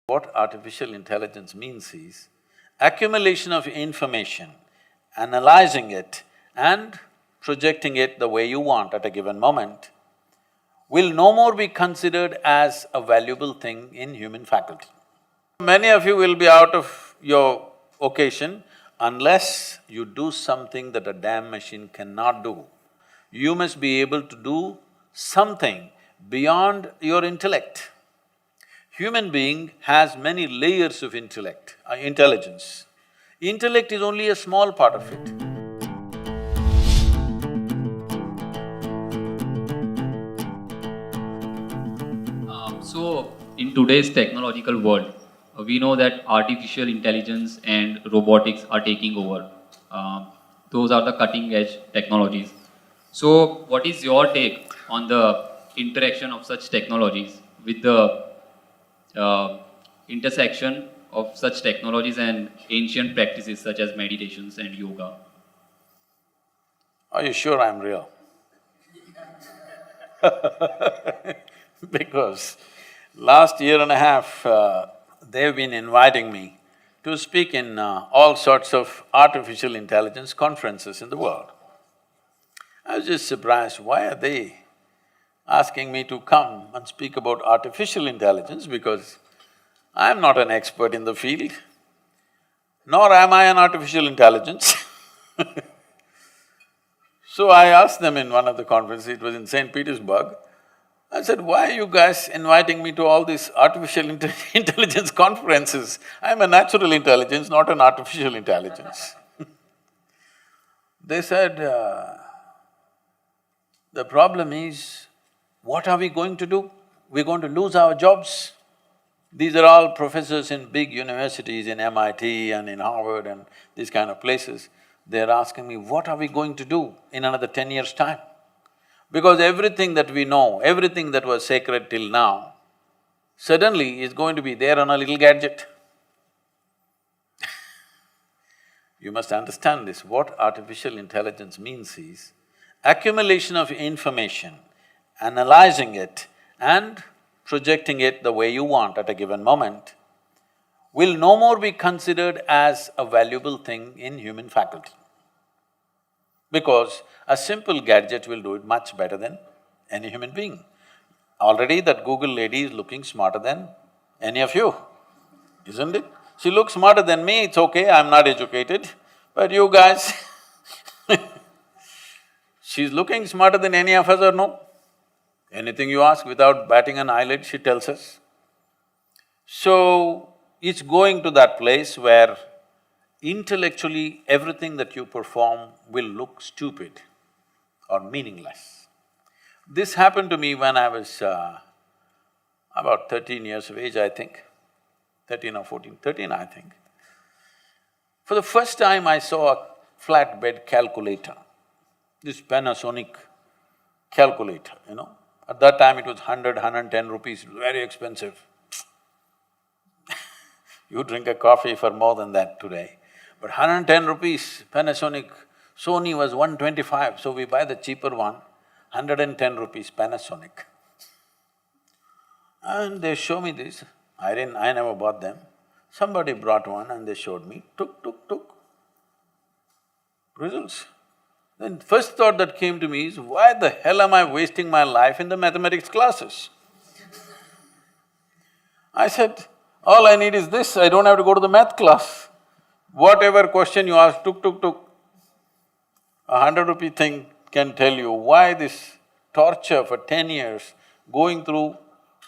What artificial intelligence means is accumulation of information, analyzing it and projecting it the way you want at a given moment will no more be considered as a valuable thing in human faculty. Many of you will be out of your occasion unless you do something that a damn machine cannot do. You must be able to do something beyond your intellect. Human being has many layers of intelligence. Intellect is only a small part of it. In today's technological world, we know that artificial intelligence and robotics are taking over. Those are the cutting edge technologies. So, what is your take on the interaction of such technologies with the intersection of such technologies and ancient practices such as meditations and yoga? Are you sure I'm real? Because last year and a half, they've been inviting me to speak in all sorts of artificial intelligence conferences in the world. I was just surprised, why are they asking me to come and speak about artificial intelligence, because I'm not an expert in the field, nor am I an artificial intelligence. So I asked them in one of the conferences, it was in St. Petersburg, I said, why are you guys inviting me to all these artificial intelligence conferences? I'm a natural intelligence, not an artificial intelligence. They said, the problem is, what are we going to do? We're going to lose our jobs. These are all professors in big universities, in MIT and in Harvard and these kind of places. They're asking me, what are we going to do in another 10 years' time? Because everything that we know, everything that was sacred till now, suddenly is going to be there on a little gadget. You must understand this, what artificial intelligence means is accumulation of information, analyzing it and projecting it the way you want at a given moment will no more be considered as a valuable thing in human faculty. Because a simple gadget will do it much better than any human being. Already that Google lady is looking smarter than any of you, isn't it? She looks smarter than me, it's okay, I'm not educated, but you guys she's looking smarter than any of us or no? Anything you ask, without batting an eyelid, she tells us. So, it's going to that place where intellectually everything that you perform will look stupid or meaningless. This happened to me when I was about 13 years of age, I think, 13 or 14, 13 I think. For the first time I saw a flatbed calculator, this Panasonic calculator, you know. At that time it was 110 rupees, very expensive. You drink a coffee for more than that today. But 110 rupees, Panasonic, Sony was 125, so we buy the cheaper one, 110 rupees Panasonic. And they show me this, I never bought them. Somebody brought one and they showed me, tuk, results. Then first thought that came to me is, why the hell am I wasting my life in the mathematics classes? I said, all I need is this, I don't have to go to the math class. Whatever question you ask, tuk. 100 rupee thing can tell you why this torture for 10 years going through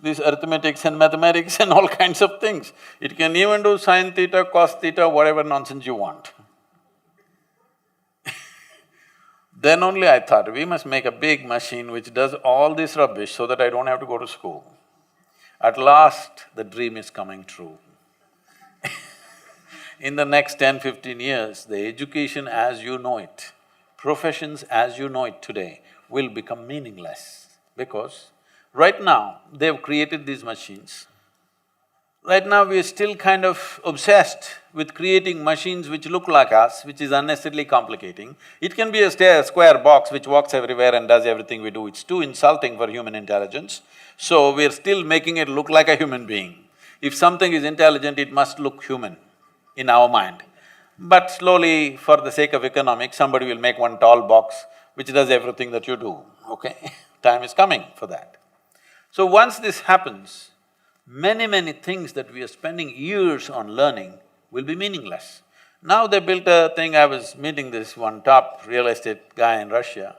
this arithmetics and mathematics and all kinds of things. It can even do sin theta, cos theta, whatever nonsense you want. Then only I thought, we must make a big machine which does all this rubbish so that I don't have to go to school. At last, the dream is coming true. In the next 10-15 years, the education as you know it, professions as you know it today will become meaningless because right now, they've created these machines. Right now, we are still kind of obsessed with creating machines which look like us, which is unnecessarily complicating. It can be a square box which walks everywhere and does everything we do, it's too insulting for human intelligence. So, we're still making it look like a human being. If something is intelligent, it must look human in our mind. But slowly, for the sake of economics, somebody will make one tall box which does everything that you do, okay? Time is coming for that. So once this happens, many things that we are spending years on learning will be meaningless. Now they built a thing, I was meeting this one top real estate guy in Russia.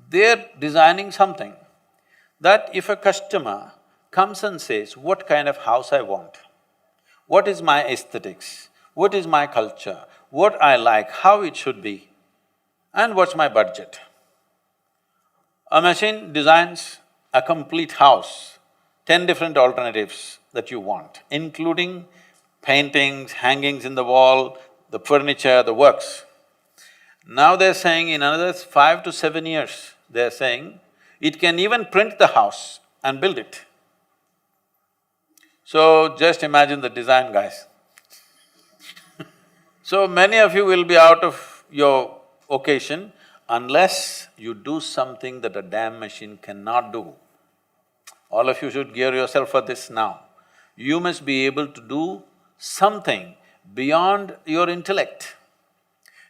They're designing something that if a customer comes and says, what kind of house I want, what is my aesthetics, what is my culture, what I like, how it should be, and what's my budget. A machine designs a complete house, 10 different alternatives that you want, including paintings, hangings in the wall, the furniture, the works. Now they're saying in another 5 to 7 years, they're saying, it can even print the house and build it. So just imagine the design guys. So many of you will be out of your occasion unless you do something that a damn machine cannot do. All of you should gear yourself for this now. You must be able to do something beyond your intellect.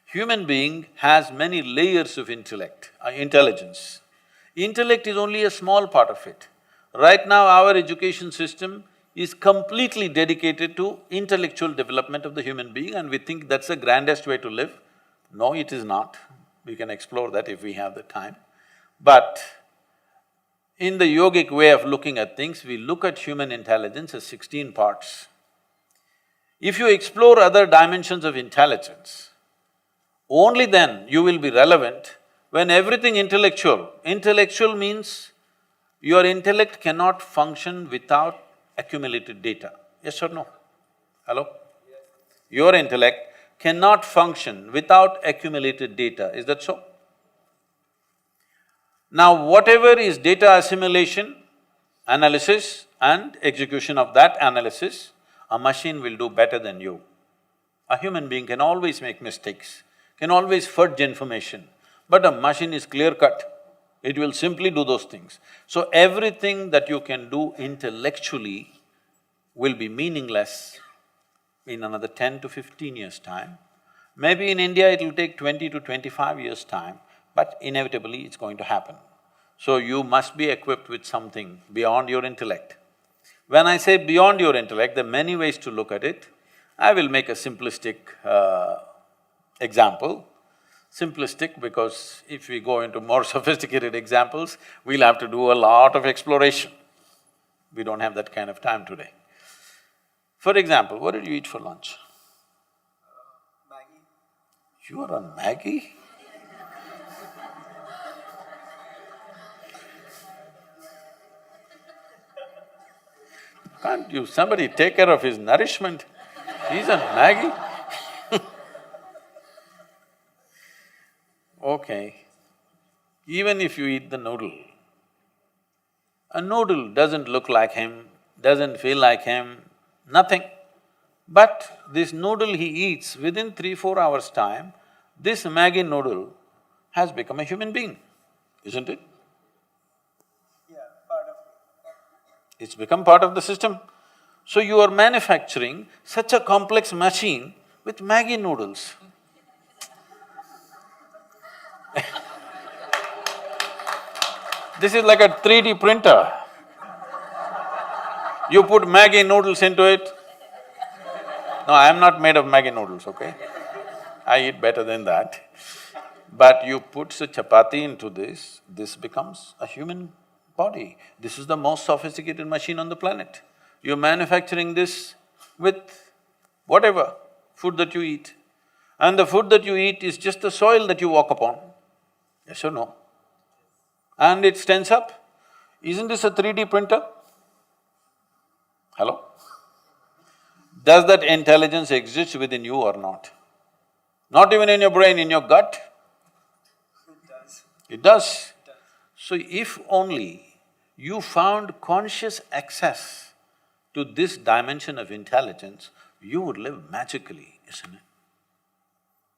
Human being has many layers of intelligence. Intellect is only a small part of it. Right now, our education system is completely dedicated to intellectual development of the human being and we think that's the grandest way to live. No, it is not. We can explore that if we have the time. But in the yogic way of looking at things, we look at human intelligence as 16 parts. If you explore other dimensions of intelligence, only then you will be relevant when everything intellectual. Intellectual means your intellect cannot function without accumulated data. Yes or no? Hello? Yes. Your intellect cannot function without accumulated data, is that so? Now, whatever is data assimilation, analysis and execution of that analysis, a machine will do better than you. A human being can always make mistakes, can always fudge information, but a machine is clear-cut. It will simply do those things. So everything that you can do intellectually will be meaningless in another 10 to 15 years' time. Maybe in India it will take 20 to 25 years' time, but inevitably it's going to happen. So you must be equipped with something beyond your intellect. When I say beyond your intellect, there are many ways to look at it. I will make a simplistic example. Simplistic because if we go into more sophisticated examples, we'll have to do a lot of exploration. We don't have that kind of time today. For example, what did you eat for lunch? Maggie. You are on Maggie? Can't you… somebody take care of his nourishment? He's on Maggie? Okay, even if you eat the noodle, a noodle doesn't look like him, doesn't feel like him, nothing. But this noodle he eats, within 3-4 hours' time, this Maggi noodle has become a human being, isn't it? Yeah, part of it. It's become part of the system. So you are manufacturing such a complex machine with Maggi noodles. This is like a 3D printer. You put Maggi noodles into it. No, I am not made of Maggi noodles, okay? I eat better than that. But you put a chapati into this becomes a human body. This is the most sophisticated machine on the planet. You're manufacturing this with whatever food that you eat. And the food that you eat is just the soil that you walk upon. Yes or no? And it stands up. Isn't this a 3D printer? Hello? Does that intelligence exist within you or not? Not even in your brain, in your gut? It does. It does. It does. So if only you found conscious access to this dimension of intelligence, you would live magically, isn't it?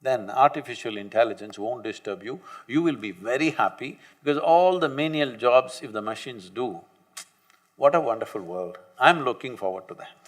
Then artificial intelligence won't disturb you, you will be very happy because all the menial jobs if the machines do, what a wonderful world. I'm looking forward to that.